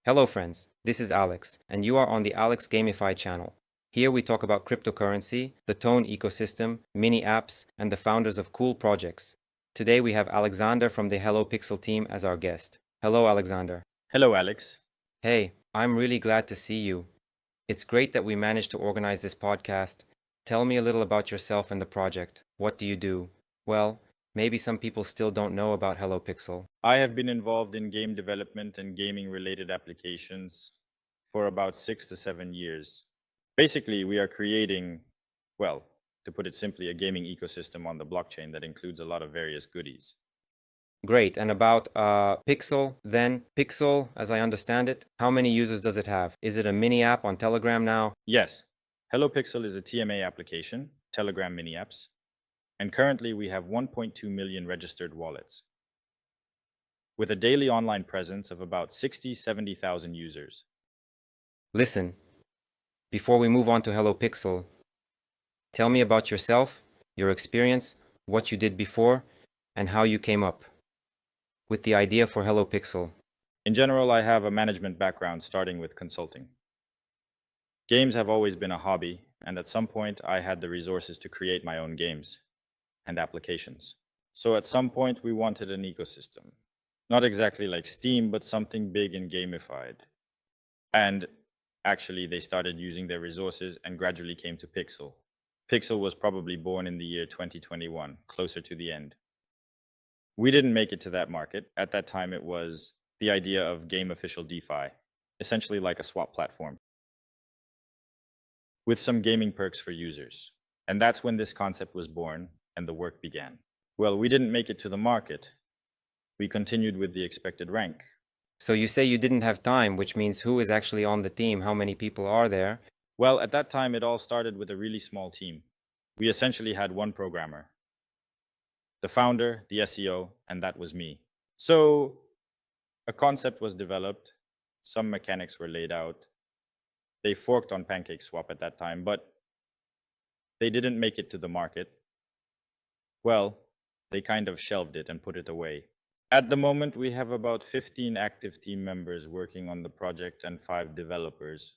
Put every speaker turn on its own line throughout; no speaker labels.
Hello friends, this is Alex, and you are on the Alex GameFi channel. Here we talk about cryptocurrency, the Tone ecosystem, mini apps, and the founders of cool projects. Today we have Alexander from the Hello Pixel team as our guest. Hello Alexander.
Hello, Alex.
Hey, I'm really glad to see you. It's great that we managed to organize this podcast. Tell me a little about yourself and the project. What do you do? Well, maybe some people still don't know about Hello Pixel.
I have been involved in game development and gaming related applications for about 6 to 7 years. Basically, we are creating, well, to put it simply, a gaming ecosystem on the blockchain that includes a lot of various goodies.
Great. And about Pixel, then Pixel, as I understand it, how many users does it have? Is it a mini app on Telegram now?
Yes, Hello Pixel is a TMA application, Telegram mini apps, and currently we have 1.2 million registered wallets, with a daily online presence of about 70,000 users.
Listen, before we move on to Hello Pixel, tell me about yourself, your experience, what you did before, and how you came up with the idea for Hello Pixel.
In general, I have a management background starting with consulting. Games have always been a hobby, and at some point I had the resources to create my own games and applications. So at some point we wanted an ecosystem. Not exactly like Steam, but something big and gamified. And actually they started using their resources and gradually came to Pixel. Pixel was probably born in the year 2021, closer to the end. We didn't make it to that market. At that time it was the idea of game official DeFi, essentially like a swap platform, with some gaming perks for users. And that's when this concept was born and the work began. Well, we didn't make it to the market. We continued with the expected rank.
So you say you didn't have time, which means who is actually on the team, how many people are there?
Well, at that time, it all started with a really small team. We essentially had one programmer, the founder, the SEO, and that was me. So a concept was developed, some mechanics were laid out. They forked on PancakeSwap at that time, but they didn't make it to the market. Well, they kind of shelved it and put it away. At the moment, we have about 15 active team members working on the project and 5 developers.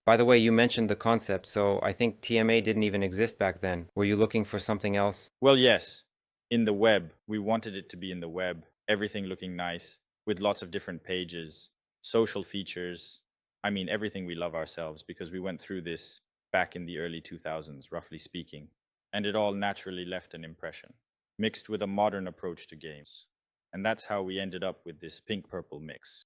By the way, you mentioned the concept, so I think TMA didn't even exist back then. Were you looking for something else?
Well, yes, in the web. We wanted it to be in the web, everything looking nice, with lots of different pages, social features. I mean, everything we love ourselves because we went through this back in the early 2000s, roughly speaking. And it all naturally left an impression, mixed with a modern approach to games. And that's how we ended up with this pink-purple mix.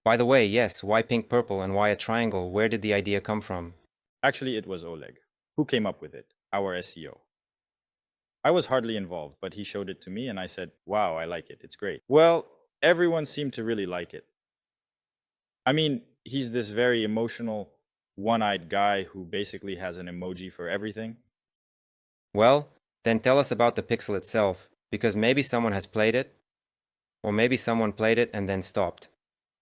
By the way, yes, why pink purple and why a triangle? Where did the idea come from?
Actually, it was Oleg who came up with it, our SEO. I was hardly involved, but he showed it to me and I said, wow, I like it. It's great. Well, everyone seemed to really like it. I mean, he's this very emotional, one-eyed guy who basically has an emoji for everything.
Well, then tell us about the Pixel itself, because maybe someone has played it, or maybe someone played it and then stopped.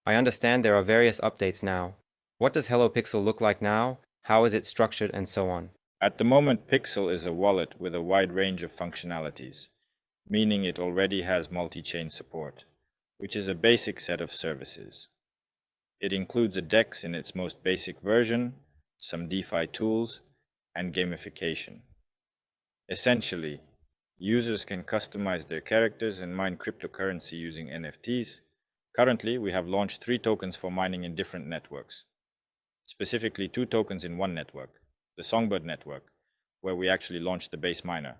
I understand there are various updates now. What does Hello Pixel look like now? How is it structured and so on?
At the moment, Pixel is a wallet with a wide range of functionalities, meaning it already has multi-chain support, which is a basic set of services. It includes a DEX in its most basic version, some DeFi tools, and gamification. Essentially, users can customize their characters and mine cryptocurrency using NFTs. Currently, we have launched 3 tokens for mining in different networks, specifically 2 tokens in one network, the Songbird network, where we actually launched the base miner,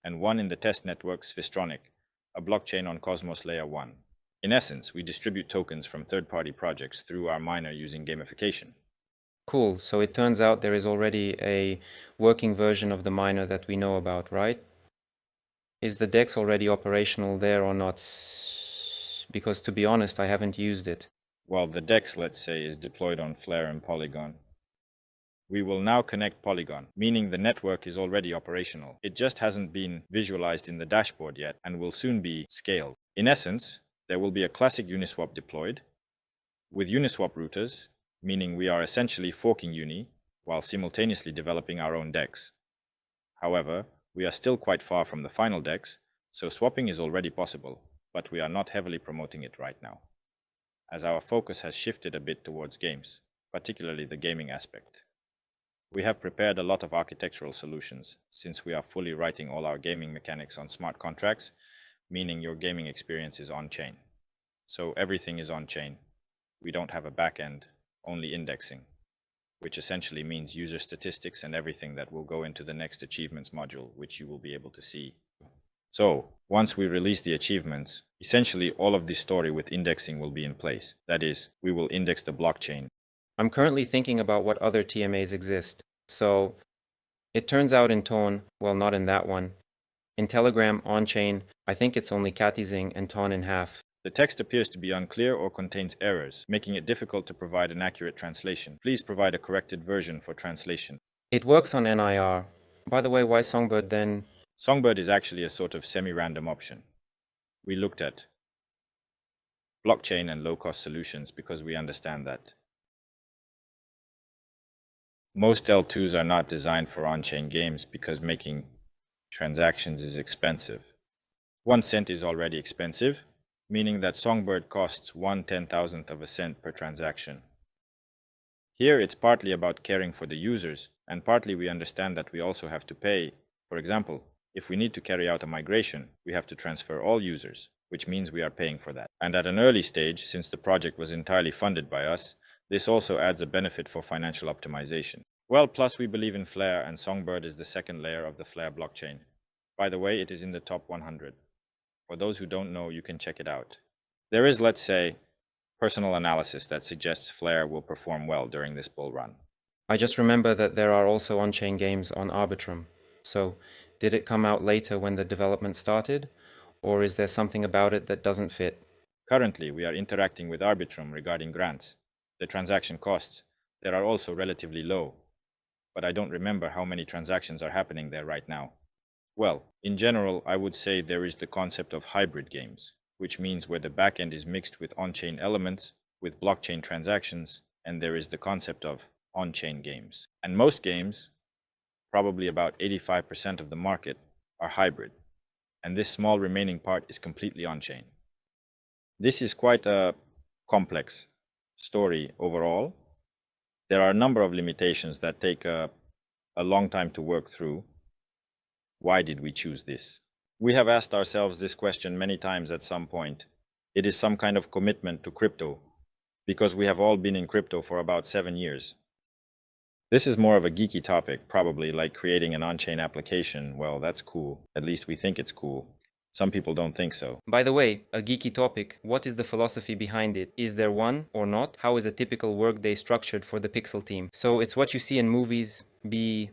and 1 in the test network Swisstronik, a blockchain on Cosmos Layer 1. In essence, we distribute tokens from third-party projects through our miner using gamification.
Cool, so it turns out there is already a working version of the miner that we know about, right? Is the DEX already operational there or not? Because to be honest, I haven't used it.
While the DEX, let's say, is deployed on Flare and Polygon, we will now connect Polygon, meaning the network is already operational. It just hasn't been visualized in the dashboard yet and will soon be scaled. In essence, there will be a classic Uniswap deployed with Uniswap routers, meaning we are essentially forking Uni while simultaneously developing our own DEX. However, we are still quite far from the final DEX, so swapping is already possible, but we are not heavily promoting it right now. as our focus has shifted a bit towards games, particularly the gaming aspect. We have prepared a lot of architectural solutions, since we are fully writing all our gaming mechanics on smart contracts, meaning your gaming experience is on-chain. So everything is on-chain. We don't have a backend, only indexing, which essentially means user statistics and everything that will go into the next achievements module, which you will be able to see. So, once we release the achievements, essentially all of the story with indexing will be in place. That is, we will index the blockchain.
I'm currently thinking about what other TMAs exist. So, it turns out in Tone, well, not in that one. In Telegram on-chain, I think it's only catizing and torn in half.
The text appears to be unclear or contains errors, making it difficult to provide an accurate translation. Please provide a corrected version for translation.
It works on NIR. By the way, why Songbird then?
Songbird is actually a sort of semi-random option. We looked at blockchain and low-cost solutions because we understand that most L2s are not designed for on-chain games because making transactions is expensive. 1 cent is already expensive, meaning that Songbird costs 1/10,000th of a cent per transaction. Here it's partly about caring for the users, and partly we understand that we also have to pay. For example, if we need to carry out a migration, we have to transfer all users, which means we are paying for that. And at an early stage, since the project was entirely funded by us, this also adds a benefit for financial optimization. Well, plus we believe in Flare, and Songbird is the second layer of the Flare blockchain. By the way, it is in the top 100. For those who don't know, you can check it out. There is, let's say, personal analysis that suggests Flare will perform well during this bull run.
I just remember that there are also on-chain games on Arbitrum. So, did it come out later when the development started? Or is there something about it that doesn't fit?
Currently, we are interacting with Arbitrum regarding grants. The transaction costs there are also relatively low, but I don't remember how many transactions are happening there right now. Well, in general, I would say there is the concept of hybrid games, which means where the backend is mixed with on-chain elements, with blockchain transactions, and there is the concept of on-chain games. And most games, probably about 85% of the market, are hybrid, and this small remaining part is completely on-chain. This is quite a complex story overall. There are a number of limitations that take a long time to work through. Why did we choose this? We have asked ourselves this question many times at some point. It is some kind of commitment to crypto, because we have all been in crypto for about 7 years. This is more of a geeky topic, probably like creating an on-chain application. Well, that's cool. At least we think it's cool. Some people don't think so.
By the way, a geeky topic, what is the philosophy behind it? Is there one or not? How is a typical workday structured for the Pixel team? So it's what you see in movies, be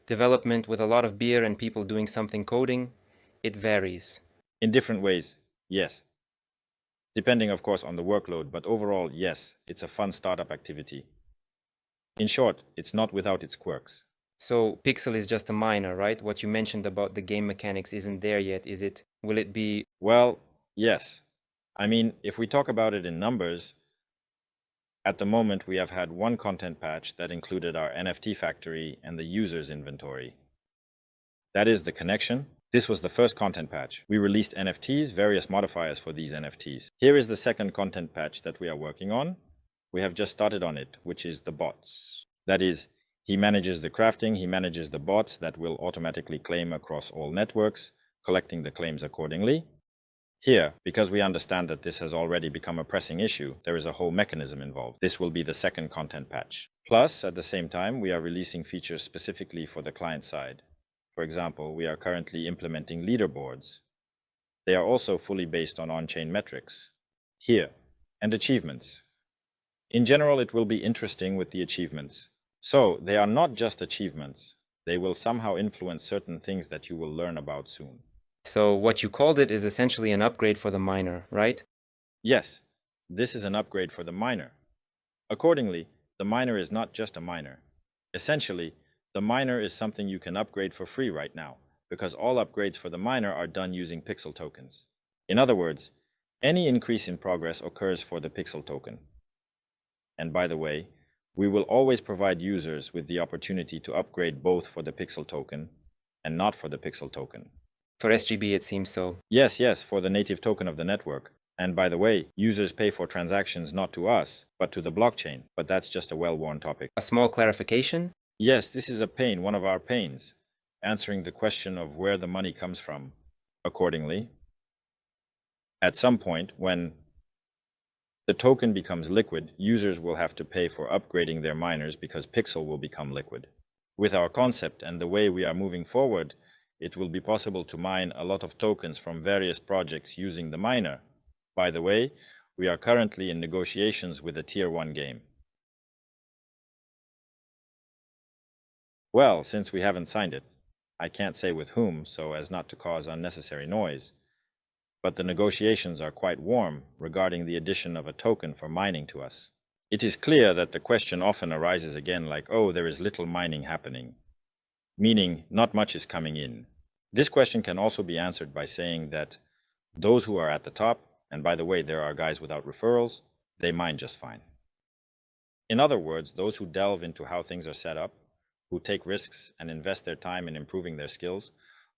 development with a lot of beer and people doing something coding. It varies.
In different ways, yes. Depending, of course, on the workload, but overall, yes, it's a fun startup activity. In short, it's not without its quirks.
So Pixel is just a miner, right? What you mentioned about the game mechanics isn't there yet, is it? Will it be?
Well, yes. I mean, if we talk about it in numbers, at the moment we have had one content patch that included our NFT factory and the user's inventory. That is the connection. This was the first content patch. We released NFTs, various modifiers for these NFTs. Here is the second content patch that we are working on. We have just started on it, which is the bots. That is, he manages the crafting, he manages the bots that will automatically claim across all networks, collecting the claims accordingly. Here, because we understand that this has already become a pressing issue, there is a whole mechanism involved. This will be the second content patch. Plus, at the same time, we are releasing features specifically for the client side. For example, we are currently implementing leaderboards. They are also fully based on on-chain metrics. Here, and achievements. In general, it will be interesting with the achievements. So, they are not just achievements. They will somehow influence certain things that you will learn about soon.
So what you called it is essentially an upgrade for the miner, right?
Yes, this is an upgrade for the miner. Accordingly, the miner is not just a miner. Essentially, the miner is something you can upgrade for free right now, because all upgrades for the miner are done using Pixel tokens. In other words, any increase in progress occurs for the Pixel token. And by the way, we will always provide users with the opportunity to upgrade both for the Pixel token and not for the Pixel token.
For SGB, it seems so.
Yes, for the native token of the network. And by the way, users pay for transactions not to us, but to the blockchain. But that's just a well-worn topic.
A small clarification?
Yes, this is a pain, one of our pains, answering the question of where the money comes from. Accordingly, at some point, when the token becomes liquid, users will have to pay for upgrading their miners because Pixel will become liquid. With our concept and the way we are moving forward, it will be possible to mine a lot of tokens from various projects using the miner. By the way, we are currently in negotiations with a Tier 1 game. Well, since we haven't signed it, I can't say with whom so as not to cause unnecessary noise. But the negotiations are quite warm regarding the addition of a token for mining to us. It is clear that the question often arises again like, oh, there is little mining happening, meaning not much is coming in. This question can also be answered by saying that those who are at the top, and by the way, there are guys without referrals, they mine just fine. In other words, those who delve into how things are set up, who take risks and invest their time in improving their skills,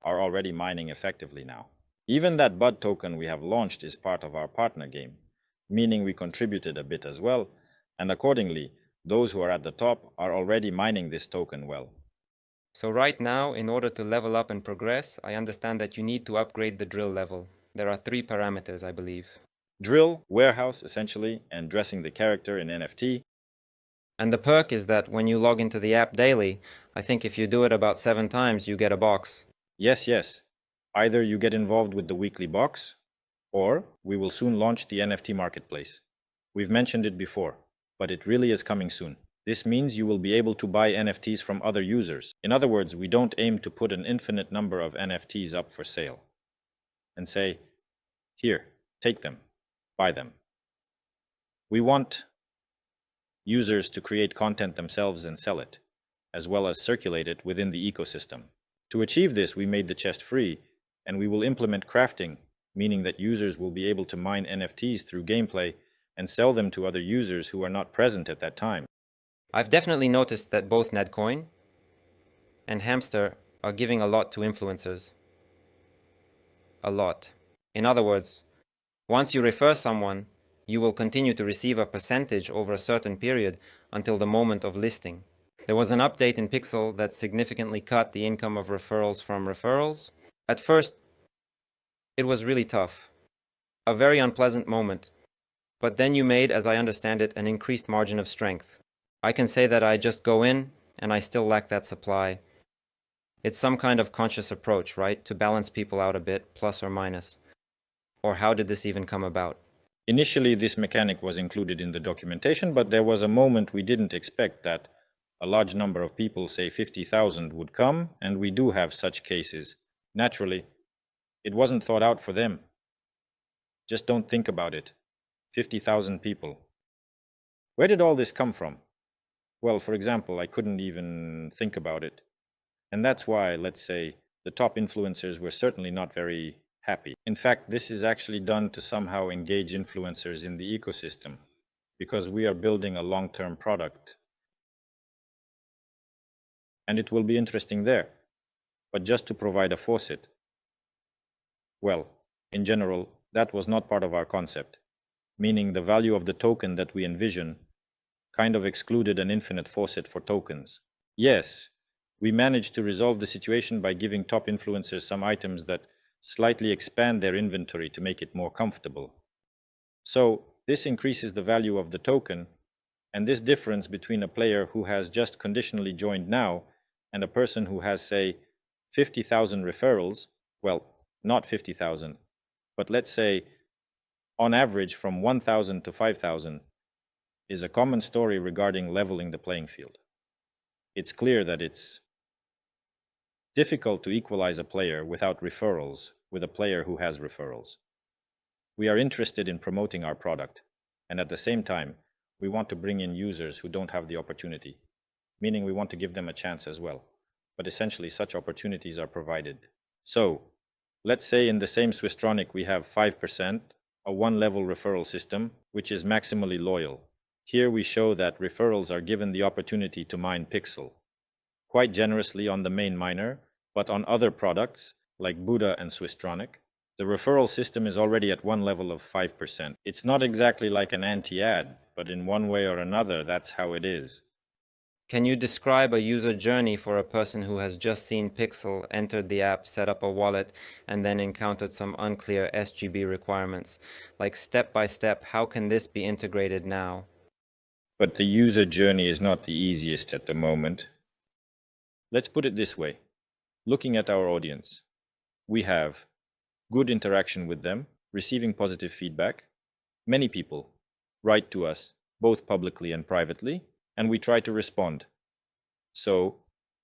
are already mining effectively now. Even that Bud token we have launched is part of our partner game, meaning we contributed a bit as well, and accordingly, those who are at the top are already mining this token well.
So right now, in order to level up and progress, I understand that you need to upgrade the drill level. There are 3 parameters, I believe.
Drill, warehouse, essentially, and dressing the character in NFT.
And the perk is that when you log into the app daily, I think if you do it about 7 times, you get a box.
Yes. Either you get involved with the weekly box, or we will soon launch the NFT marketplace. We've mentioned it before, but it really is coming soon. This means you will be able to buy NFTs from other users. In other words, we don't aim to put an infinite number of NFTs up for sale and say, here, take them, buy them. We want users to create content themselves and sell it, as well as circulate it within the ecosystem. To achieve this, we made the chest free, and we will implement crafting, meaning that users will be able to mine NFTs through gameplay and sell them to other users who are not present at that time.
I've definitely noticed that both Nedcoin and Hamster are giving a lot to influencers. A lot. In other words, once you refer someone, you will continue to receive a percentage over a certain period until the moment of listing. There was an update in Pixel that significantly cut the income of referrals from referrals. At first, it was really tough. A very unpleasant moment. But then you made, as I understand it, an increased margin of strength. I can say that I just go in and I still lack that supply. It's some kind of conscious approach, right? To balance people out a bit, plus or minus. Or how did this even come about?
Initially, this mechanic was included in the documentation, but there was a moment we didn't expect that a large number of people, say 50,000, would come, and we do have such cases. Naturally, it wasn't thought out for them. Just don't think about it. 50,000 people. Where did all this come from? Well, for example, I couldn't even think about it. And that's why, let's say, the top influencers were certainly not very happy. In fact, this is actually done to somehow engage influencers in the ecosystem, because we are building a long-term product. And it will be interesting there. But just to provide a faucet, well, in general, that was not part of our concept, meaning the value of the token that we envision kind of excluded an infinite faucet for tokens. Yes, we managed to resolve the situation by giving top influencers some items that slightly expand their inventory to make it more comfortable. So this increases the value of the token, and this difference between a player who has just conditionally joined now and a person who has, say, 50,000 referrals, well, not 50,000, but let's say on average from 1,000 to 5,000, is a common story regarding leveling the playing field. It's clear that it's difficult to equalize a player without referrals with a player who has referrals. We are interested in promoting our product, and at the same time, we want to bring in users who don't have the opportunity, meaning we want to give them a chance as well. But essentially, such opportunities are provided. So, let's say in the same swisstronik we have 5%, a one-level referral system, which is maximally loyal. Here we show that referrals are given the opportunity to mine Pixel, quite generously on the main miner, but on other products like Buddha and swisstronik, The referral system is already at one level of 5%. It's not exactly like an anti-ad, but in one way or another, that's how it is.
Can you describe a user journey for a person who has just seen Pixel, entered the app, set up a wallet, and then encountered some unclear SGB requirements? Like step by step, how can this be integrated now?
But the user journey is not the easiest at the moment. Let's put it this way. Looking at our audience, we have good interaction with them, receiving positive feedback. Many people write to us, both publicly and privately, and we try to respond. So,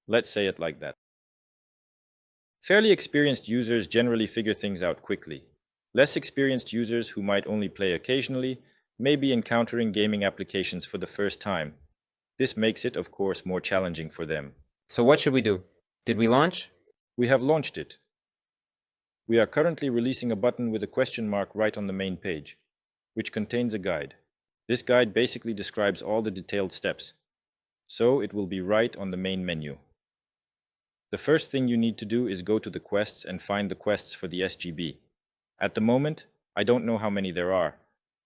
let's say it like that. Fairly experienced users generally figure things out quickly. Less experienced users who might only play occasionally may be encountering gaming applications for the first time. This makes it, of course, more challenging for them.
So what should we do? Did we launch?
We have launched it. We are currently releasing a button with a question mark right on the main page, which contains a guide. This guide basically describes all the detailed steps, so it will be right on the main menu. The first thing you need to do is go to the quests and find the quests for the SGB. At the moment, I don't know how many there are,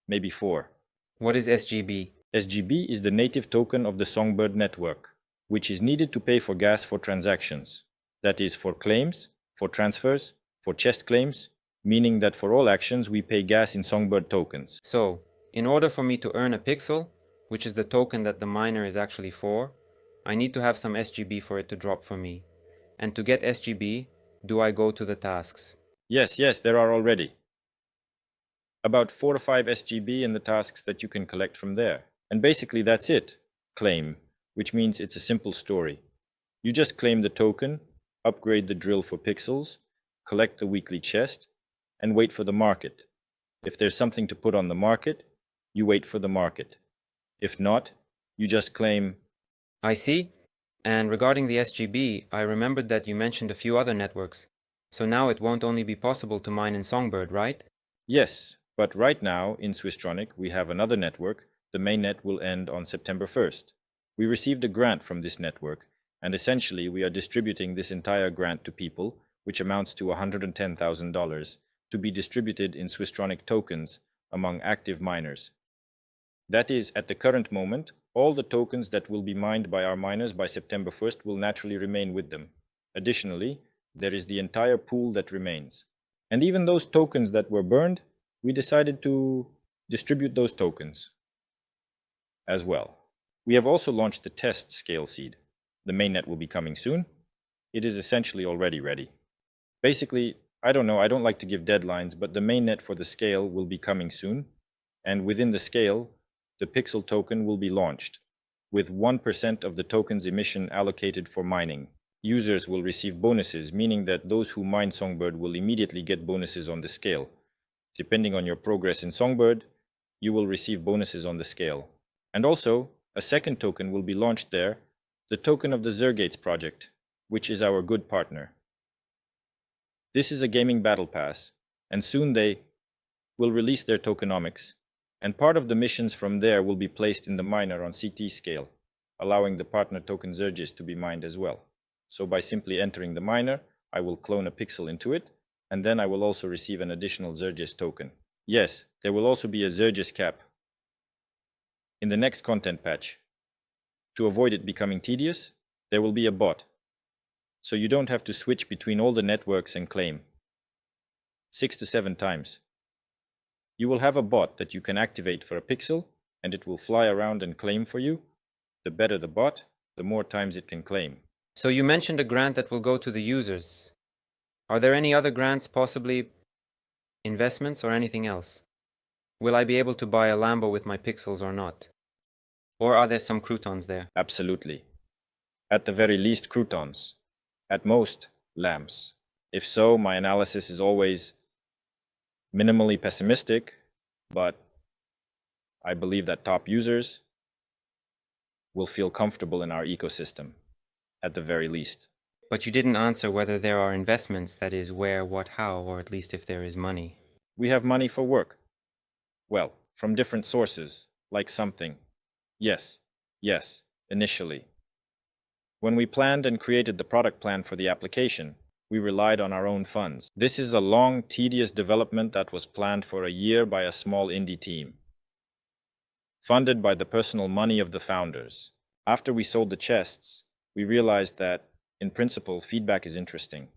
maybe 4.
What is SGB?
SGB is the native token of the Songbird network, which is needed to pay for gas for transactions. That is for claims, for transfers, for chest claims, meaning that for all actions we pay gas in Songbird tokens.
So, in order for me to earn a pixel, which is the token that the miner is actually for, I need to have some SGB for it to drop for me. And to get SGB, do I go to the tasks?
Yes, there are already about 4 to 5 SGB in the tasks that you can collect from there. And basically that's it. Claim, which means it's a simple story. You just claim the token, upgrade the drill for pixels, collect the weekly chest, and wait for the market. If there's something to put on the market, you wait for the market. If not, you just claim.
I see. And regarding the SGB, I remembered that you mentioned a few other networks. So now it won't only be possible to mine in Songbird, right?
Yes, but right now in Swisstronik we have another network. The mainnet will end on September 1st. We received a grant from this network, and essentially we are distributing this entire grant to people, which amounts to $110,000, to be distributed in Swisstronik tokens among active miners. That is, at the current moment, all the tokens that will be mined by our miners by September 1st will naturally remain with them. Additionally, there is the entire pool that remains. And even those tokens that were burned, we decided to distribute those tokens as well. We have also launched the test scale seed. The mainnet will be coming soon. It is essentially already ready. Basically, I don't like to give deadlines, but the mainnet for the scale will be coming soon. And within the scale, the pixel token will be launched, with 1% of the token's emission allocated for mining. Users will receive bonuses, meaning that those who mine Songbird will immediately get bonuses on the scale. Depending on your progress in Songbird, you will receive bonuses on the scale. And also, a second token will be launched there, the token of the Zergates project, which is our good partner. This is a gaming battle pass, and soon they will release their tokenomics, and part of the missions from there will be placed in the miner on CT scale, allowing the partner token Zergis to be mined as well. So by simply entering the miner, I will clone a pixel into it, and then I will also receive an additional Zergis token. Yes, there will also be a Zergis cap in the next content patch. To avoid it becoming tedious, there will be a bot, so you don't have to switch between all the networks and claim 6 to 7 times. You will have a bot that you can activate for a pixel, and it will fly around and claim for you. The better the bot, the more times it can claim.
So you mentioned a grant that will go to the users. Are there any other grants, possibly investments or anything else? Will I be able to buy a Lambo with my pixels or not? Or are there some croutons there?
Absolutely. At the very least, croutons. At most, lambs. If so, my analysis is always minimally pessimistic, but I believe that top users will feel comfortable in our ecosystem, at the very least.
But you didn't answer whether there are investments, that is, where, what, how, or at least if there is money.
We have money for work. Well, from different sources, like something. Yes, initially. When we planned and created the product plan for the application, we relied on our own funds. This is a long, tedious development that was planned for a year by a small indie team, funded by the personal money of the founders. After we sold the chests, we realized that, in principle, feedback is interesting.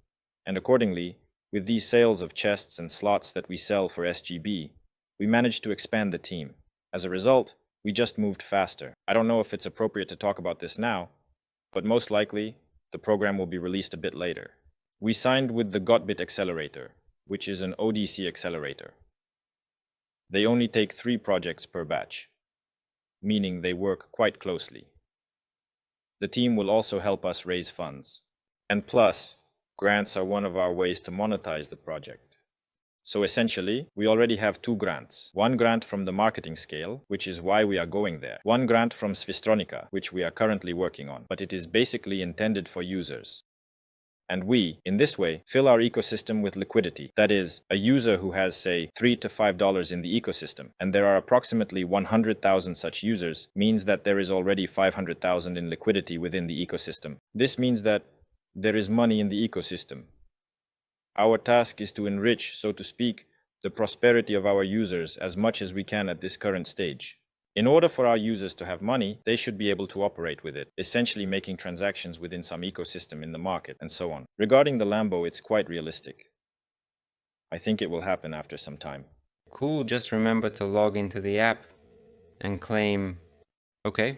And accordingly, with these sales of chests and slots that we sell for SGB, we managed to expand the team. As a result, we just moved faster. I don't know if it's appropriate to talk about this now, but most likely, the program will be released a bit later. We signed with the Gotbit Accelerator, which is an ODC accelerator. They only take 3 projects per batch, meaning they work quite closely. The team will also help us raise funds. And plus, grants are one of our ways to monetize the project. So essentially, we already have 2 grants. One grant from the marketing scale, which is why we are going there. One grant from Swisstronik, which we are currently working on, but it is basically intended for users. And we, in this way, fill our ecosystem with liquidity. That is, a user who has, say, $3 to $5 in the ecosystem, and there are approximately 100,000 such users, means that there is already 500,000 in liquidity within the ecosystem. This means that there is money in the ecosystem. Our task is to enrich, so to speak, the prosperity of our users as much as we can at this current stage. In order for our users to have money, they should be able to operate with it, essentially making transactions within some ecosystem in the market, and so on. Regarding the Lambo, it's quite realistic. I think it will happen after some time.
Cool, just remember to log into the app and claim. Okay.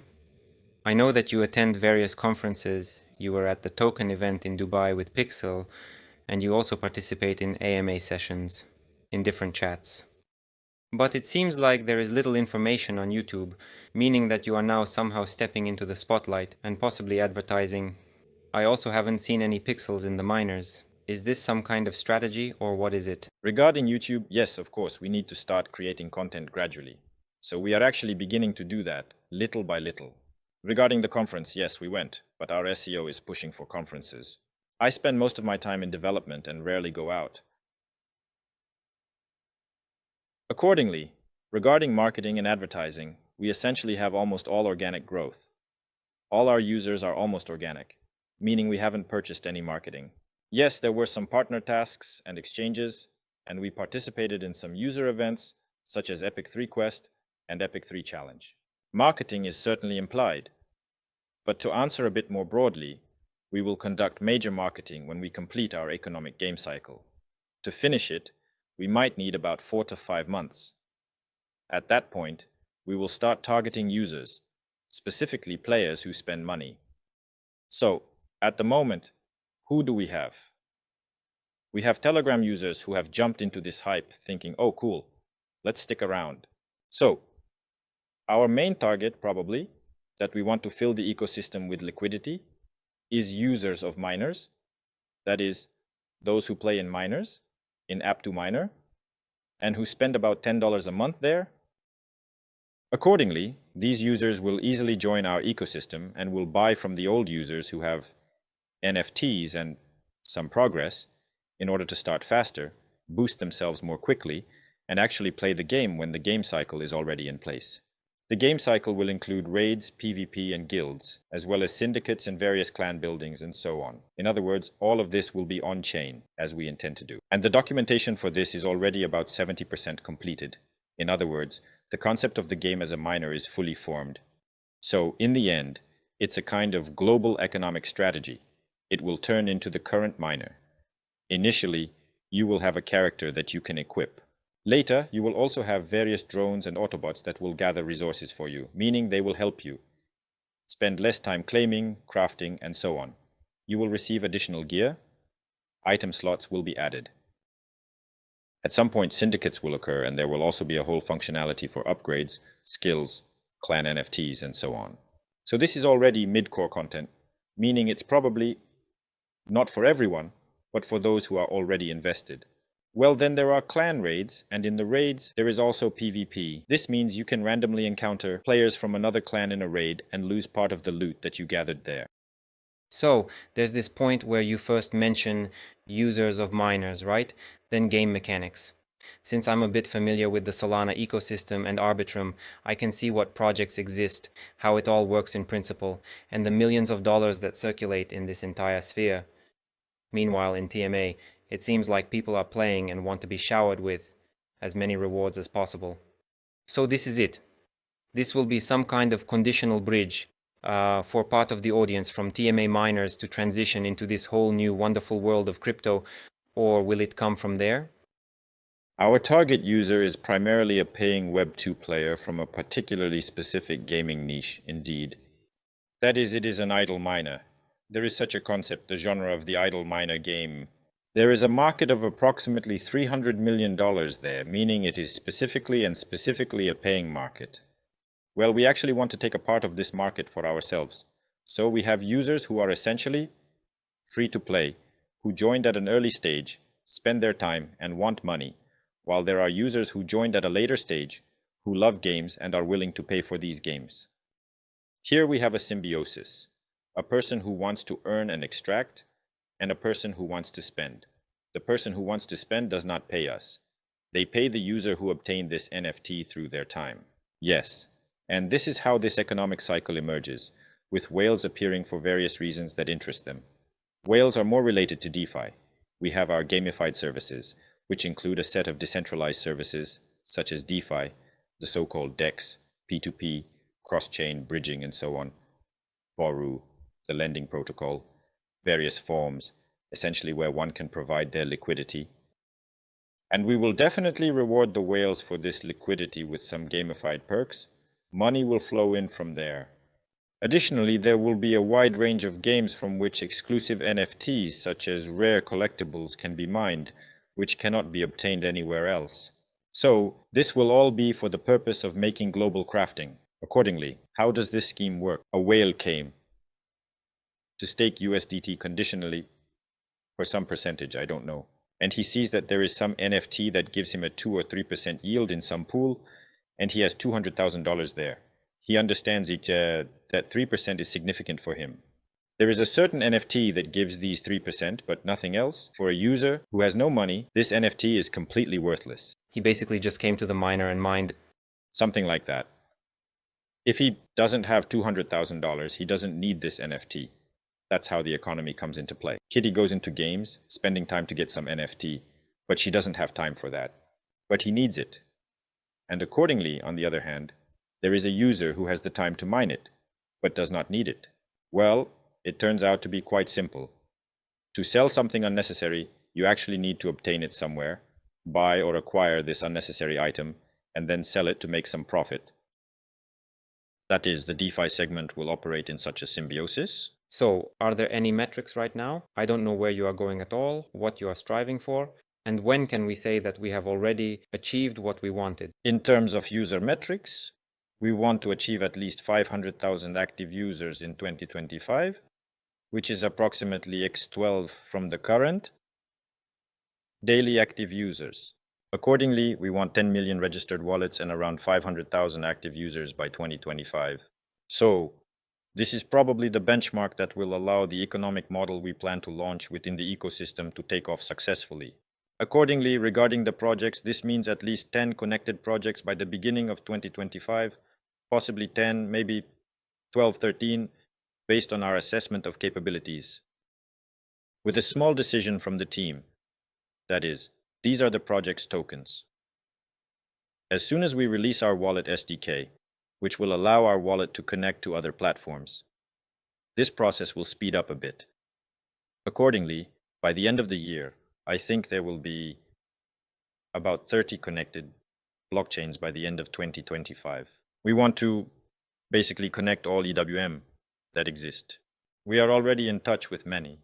I know that you attend various conferences. You were at the token event in Dubai with Pixel, and you also participate in AMA sessions in different chats. But it seems like there is little information on YouTube, meaning that you are now somehow stepping into the spotlight and possibly advertising. I also haven't seen any pixels in the miners. Is this some kind of strategy, or what is it?
Regarding YouTube, yes, of course, we need to start creating content gradually. So we are actually beginning to do that, little by little. Regarding the conference, yes, we went, but our SEO is pushing for conferences. I spend most of my time in development and rarely go out. Accordingly, regarding marketing and advertising, we essentially have almost all organic growth. All our users are almost organic, meaning we haven't purchased any marketing. Yes, there were some partner tasks and exchanges, and we participated in some user events such as Epic 3 Quest and Epic 3 Challenge. Marketing is certainly implied, but to answer a bit more broadly, we will conduct major marketing when we complete our economic game cycle. To finish it, we might need about 4 to 5 months. At that point, we will start targeting users, specifically players who spend money. So, at the moment, who do we have? We have Telegram users who have jumped into this hype thinking, oh cool, let's stick around. So, our main target probably, that we want to fill the ecosystem with liquidity, is users of miners, that is, those who play in miners, in App2Miner, and who spend about $10 a month there. Accordingly, these users will easily join our ecosystem and will buy from the old users who have NFTs and some progress in order to start faster, boost themselves more quickly, and actually play the game when the game cycle is already in place. The game cycle will include raids, PvP, and guilds, as well as syndicates and various clan buildings and so on. In other words, all of this will be on-chain, as we intend to do. And the documentation for this is already about 70% completed. In other words, the concept of the game as a miner is fully formed. So, in the end, it's a kind of global economic strategy. It will turn into the current miner. Initially, you will have a character that you can equip. Later, you will also have various drones and Autobots that will gather resources for you, meaning they will help you. Spend less time claiming, crafting, and so on. You will receive additional gear. Item slots will be added. At some point, syndicates will occur, and there will also be a whole functionality for upgrades, skills, clan NFTs, and so on. So this is already mid-core content, meaning it's probably not for everyone, but for those who are already invested. Well, then there are clan raids, and in the raids, there is also PvP. This means you can randomly encounter players from another clan in a raid and lose part of the loot that you gathered there.
So, there's this point where you first mention users of miners, right? Then game mechanics. Since I'm a bit familiar with the Solana ecosystem and Arbitrum, I can see what projects exist, how it all works in principle, and the millions of dollars that circulate in this entire sphere. Meanwhile, in TMA, it seems like people are playing and want to be showered with as many rewards as possible. So this is it. This will be some kind of conditional bridge for part of the audience from TMA miners to transition into this whole new wonderful world of crypto, or will it come from there?
Our target user is primarily a paying Web2 player from a particularly specific gaming niche, indeed. That is, it is an idle miner. There is such a concept, the genre of the idle miner game. There is a market of approximately $300 million there, meaning it is specifically a paying market. Well, we actually want to take a part of this market for ourselves. So we have users who are essentially free to play, who joined at an early stage, spend their time, and want money, while there are users who joined at a later stage, who love games and are willing to pay for these games. Here we have a symbiosis, a person who wants to earn and extract, and a person who wants to spend. The person who wants to spend does not pay us. They pay the user who obtained this NFT through their time. Yes, and this is how this economic cycle emerges, with whales appearing for various reasons that interest them. Whales are more related to DeFi. We have our gamified services, which include a set of decentralized services, such as DeFi, the so-called DEX, P2P, cross-chain, bridging, and so on, Boru, the lending protocol, various forms, essentially where one can provide their liquidity. And we will definitely reward the whales for this liquidity with some gamified perks. Money will flow in from there. Additionally, there will be a wide range of games from which exclusive NFTs, such as rare collectibles, can be mined, which cannot be obtained anywhere else. So, this will all be for the purpose of making global crafting. Accordingly, how does this scheme work? A whale came to stake USDT conditionally for some percentage, I don't know. And he sees that there is some NFT that gives him a 2 or 3% yield in some pool, and he has $200,000 there. He understands that 3% is significant for him. There is a certain NFT that gives these 3%, but nothing else. For a user who has no money, this NFT is completely worthless.
He basically just came to the miner and mined.
Something like that. If he doesn't have $200,000, he doesn't need this NFT. That's how the economy comes into play. Kitty goes into games, spending time to get some NFT, but she doesn't have time for that. But he needs it. And accordingly, on the other hand, there is a user who has the time to mine it, but does not need it. Well, it turns out to be quite simple. To sell something unnecessary, you actually need to obtain it somewhere, buy or acquire this unnecessary item, and then sell it to make some profit. That is, the DeFi segment will operate in such a symbiosis.
So, are there any metrics right now? I don't know where you are going at all, what you are striving for, and when can we say that we have already achieved what we wanted?
In terms of user metrics, we want to achieve at least 500,000 active users in 2025, which is approximately x12 from the current daily active users. Accordingly, we want 10 million registered wallets and around 500,000 active users by 2025. So, this is probably the benchmark that will allow the economic model we plan to launch within the ecosystem to take off successfully. Accordingly, regarding the projects, this means at least 10 connected projects by the beginning of 2025, possibly 10, maybe 12, 13, based on our assessment of capabilities. With a small decision from the team. That is, these are the project's tokens. As soon as we release our wallet SDK, which will allow our wallet to connect to other platforms, this process will speed up a bit. Accordingly, by the end of the year, I think there will be about 30 connected blockchains by the end of 2025. We want to basically connect all EWM that exist. We are already in touch with many.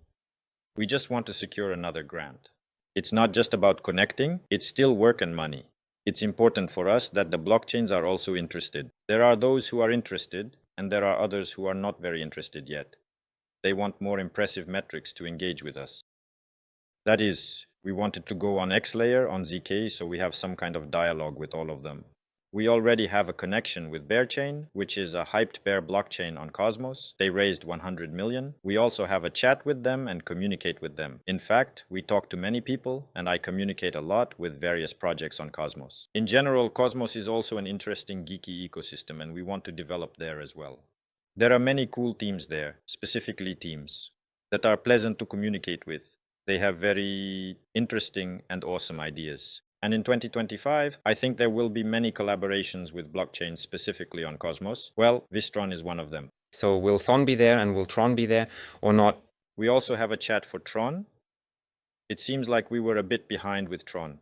We just want to secure another grant. It's not just about connecting, it's still work and money. It's important for us that the blockchains are also interested. There are those who are interested, and there are others who are not very interested yet. They want more impressive metrics to engage with us. That is, we wanted to go on X layer, on ZK, so we have some kind of dialogue with all of them. We already have a connection with Bearchain, which is a hyped bear blockchain on Cosmos. They raised 100 million. We also have a chat with them and communicate with them. In fact, we talk to many people, and I communicate a lot with various projects on Cosmos. In general, Cosmos is also an interesting geeky ecosystem, and we want to develop there as well. There are many cool teams there, specifically teams that are pleasant to communicate with. They have very interesting and awesome ideas. And in 2025, I think there will be many collaborations with blockchains specifically on Cosmos. Well, Vistron is one of them.
So will Thon be there and will Tron be there or not?
We also have a chat for Tron. It seems like we were a bit behind with Tron.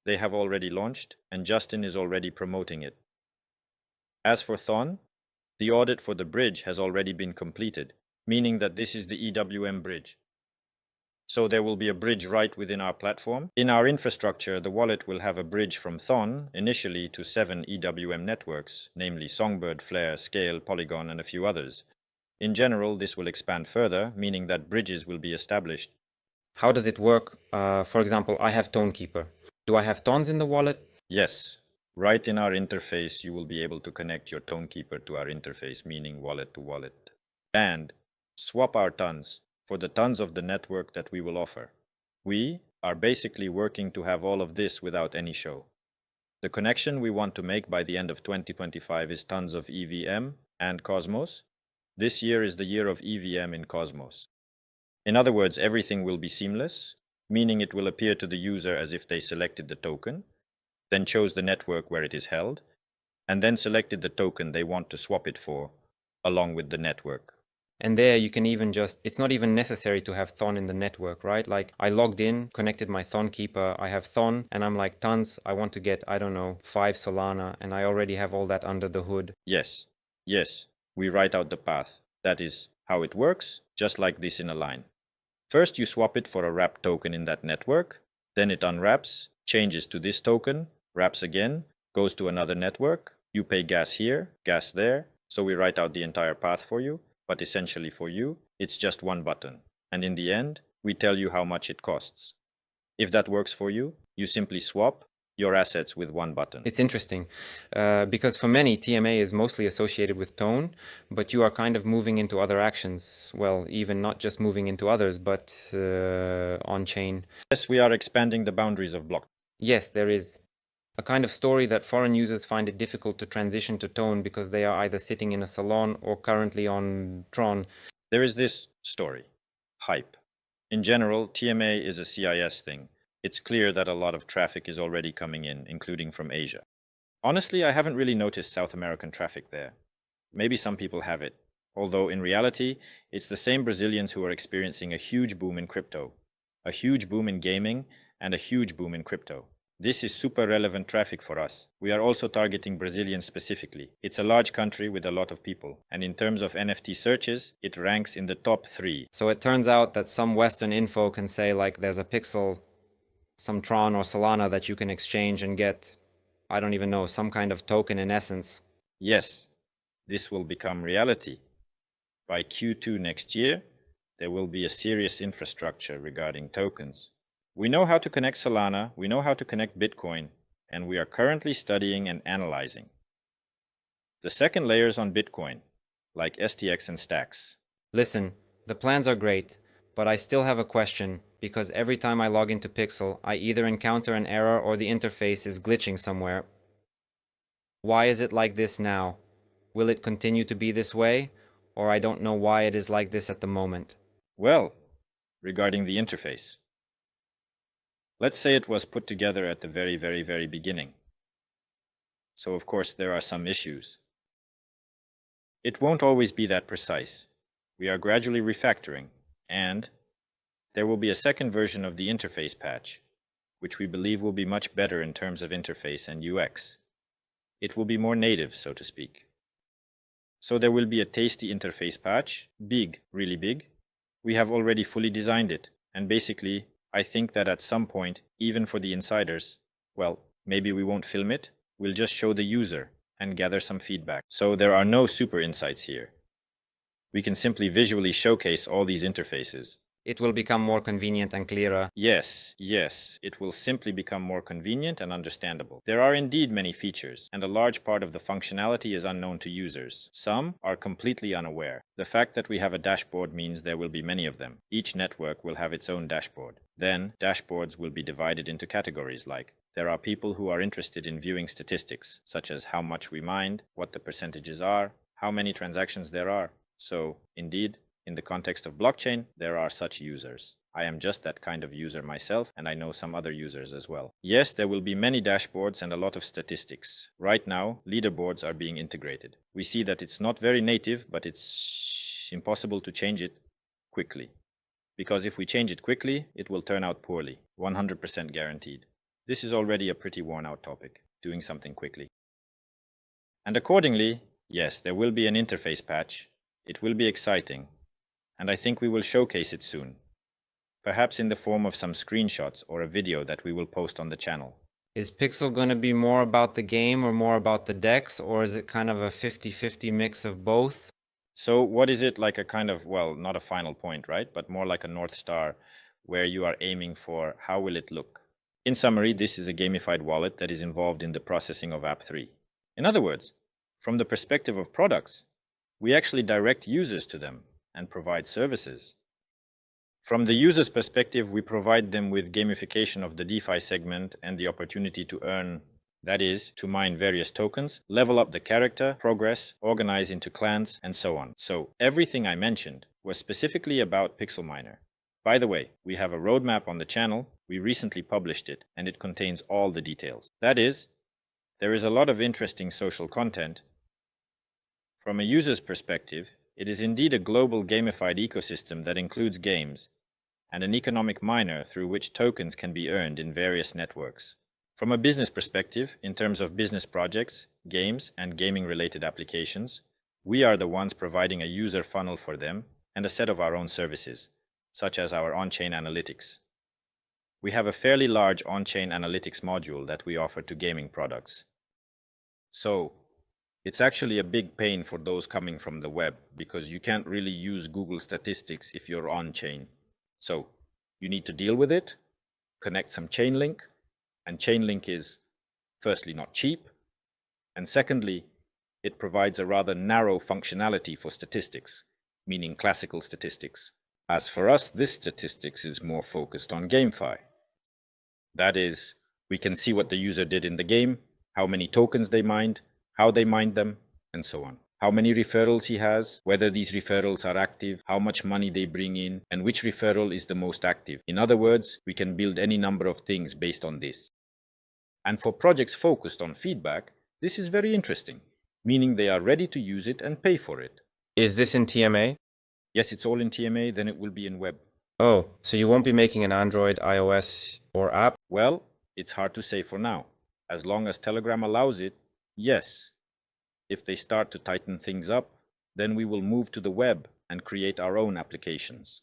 They have already launched, and Justin is already promoting it. As for Thon, the audit for the bridge has already been completed, meaning that this is the EWM bridge. So there will be a bridge right within our platform. In our infrastructure, the wallet will have a bridge from Thon initially to 7 EWM networks, namely Songbird, Flare, Scale, Polygon, and a few others. In general, this will expand further, meaning that bridges will be established.
How does it work? For example, I have Tonekeeper. Do I have Tons in the wallet?
Yes, right in our interface, you will be able to connect your Tonekeeper to our interface, meaning wallet to wallet, and swap our tons for the tons of the network that we will offer. We are basically working to have all of this without any show. The connection we want to make by the end of 2025 is tons of EVM and Cosmos. This year is the year of EVM in Cosmos. In other words, everything will be seamless, meaning it will appear to the user as if they selected the token, then chose the network where it is held, and then selected the token they want to swap it for, along with the network.
And there you can even it's not even necessary to have Thon in the network, right? Like I logged in, connected my Thon keeper, I have Thon, and I'm like, Tons, I want to get, I don't know, 5 Solana, and I already have all that under the hood.
Yes, we write out the path. That is how it works, just like this in a line. First, you swap it for a wrapped token in that network, then it unwraps, changes to this token, wraps again, goes to another network, you pay gas here, gas there, so we write out the entire path for you. But essentially for you, it's just one button. And in the end, we tell you how much it costs. If that works for you, you simply swap your assets with one button.
It's interesting because for many, TMA is mostly associated with tone, but you are kind of moving into other actions. Well, even not just moving into others, but on-chain.
Yes, we are expanding the boundaries of blockchain.
Yes, there is. A kind of story that foreign users find it difficult to transition to Tone because they are either sitting in a salon or currently on Tron.
There is this story. Hype. In general, TMA is a CIS thing. It's clear that a lot of traffic is already coming in, including from Asia. Honestly, I haven't really noticed South American traffic there. Maybe some people have it. Although in reality, it's the same Brazilians who are experiencing a huge boom in crypto, a huge boom in gaming, and a huge boom in crypto. This is super relevant traffic for us. We are also targeting Brazilians specifically. It's a large country with a lot of people, and in terms of NFT searches, it ranks in the top 3.
So it turns out that some Western info can say like there's a Pixel, some Tron or Solana that you can exchange and get, I don't even know, some kind of token in essence.
Yes, this will become reality. By Q2 next year, there will be a serious infrastructure regarding tokens. We know how to connect Solana, we know how to connect Bitcoin, and we are currently studying and analyzing. The second layer is on Bitcoin, like STX and Stacks.
Listen, the plans are great, but I still have a question, because every time I log into Pixel, I either encounter an error or the interface is glitching somewhere. Why is it like this now? Will it continue to be this way? Or I don't know why it is like this at the moment.
Well, regarding the interface. Let's say it was put together at the very beginning. So of course there are some issues. It won't always be that precise. We are gradually refactoring, and there will be a second version of the interface patch, which we believe will be much better in terms of interface and UX. It will be more native, so to speak. So there will be a tasty interface patch, big, really big. We have already fully designed it, and basically, I think that at some point, even for the insiders, well, maybe we won't film it, we'll just show the user and gather some feedback. So there are no super insights here. We can simply visually showcase all these interfaces.
It will become more convenient and clearer.
Yes, it will simply become more convenient and understandable. There are indeed many features, and a large part of the functionality is unknown to users. Some are completely unaware. The fact that we have a dashboard means there will be many of them. Each network will have its own dashboard. Then, dashboards will be divided into categories like there are people who are interested in viewing statistics, such as how much we mined, what the percentages are, how many transactions there are. So, indeed, in the context of blockchain, there are such users. I am just that kind of user myself, and I know some other users as well. Yes, there will be many dashboards and a lot of statistics. Right now, leaderboards are being integrated. We see that it's not very native, but it's impossible to change it quickly. Because if we change it quickly, it will turn out poorly, 100% guaranteed. This is already a pretty worn out topic, doing something quickly. And accordingly, yes, there will be an interface patch. It will be exciting, and I think we will showcase it soon. Perhaps in the form of some screenshots or a video that we will post on the channel.
Is Pixel going to be more about the game or more about the decks, or is it kind of a 50-50 mix of both?
So what is it, like a kind of, well, not a final point, right? But more like a North Star where you are aiming for how will it look? In summary, this is a gamified wallet that is involved in the processing of App 3. In other words, from the perspective of products, we actually direct users to them and provide services. From the user's perspective, we provide them with gamification of the DeFi segment and the opportunity to earn, that is, to mine various tokens, level up the character, progress, organize into clans, and so on. So everything I mentioned was specifically about Pixel Miner. By the way, we have a roadmap on the channel. We recently published it, and it contains all the details. That is, there is a lot of interesting social content. From a user's perspective, it is indeed a global gamified ecosystem that includes games and an economic miner through which tokens can be earned in various networks. From a business perspective, in terms of business projects, games, and gaming-related applications, we are the ones providing a user funnel for them and a set of our own services, such as our on-chain analytics. We have a fairly large on-chain analytics module that we offer to gaming products. So, it's actually a big pain for those coming from the web because you can't really use Google Statistics if you're on-chain. So, you need to deal with it, connect some Chainlink, and Chainlink is, firstly, not cheap, and secondly, it provides a rather narrow functionality for statistics, meaning classical statistics. As for us, this statistics is more focused on GameFi. That is, we can see what the user did in the game, how many tokens they mined, how they mined them, and so on. How many referrals he has, whether these referrals are active, how much money they bring in, and which referral is the most active. In other words, we can build any number of things based on this. And for projects focused on feedback, this is very interesting, meaning they are ready to use it and pay for it.
Is this in TMA?
Yes, it's all in TMA, then it will be in web.
Oh, so you won't be making an Android, iOS, or app?
Well, it's hard to say for now. As long as Telegram allows it, yes. If they start to tighten things up, then we will move to the web and create our own applications.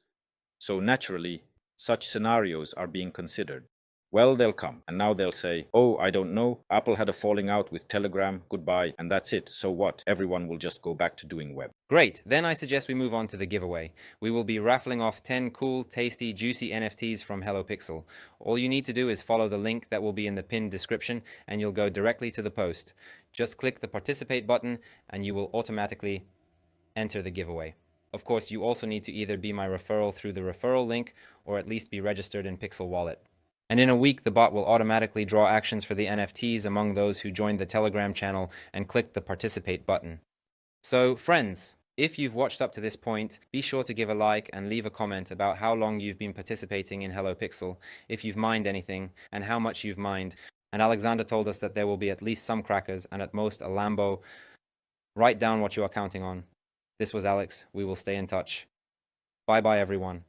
So naturally, such scenarios are being considered. Well, they'll come, and now they'll say, oh, I don't know, Apple had a falling out with Telegram, goodbye, and that's it. So what? Everyone will just go back to doing web.
Great, then I suggest we move on to the giveaway. We will be raffling off 10 cool, tasty, juicy NFTs from hellopixel. All you need to do is follow the link that will be in the pinned description, and you'll go directly to the post. Just click the participate button, and you will automatically enter the giveaway. Of course, you also need to either be my referral through the referral link, or at least be registered in Pixel Wallet. And in a week, the bot will automatically draw actions for the NFTs among those who joined the Telegram channel and clicked the participate button. So, friends, if you've watched up to this point, be sure to give a like and leave a comment about how long you've been participating in hellopixel, if you've mined anything, and how much you've mined. And Alexander told us that there will be at least some crackers and at most a Lambo. Write down what you are counting on. This was Alex. We will stay in touch. Bye bye, everyone.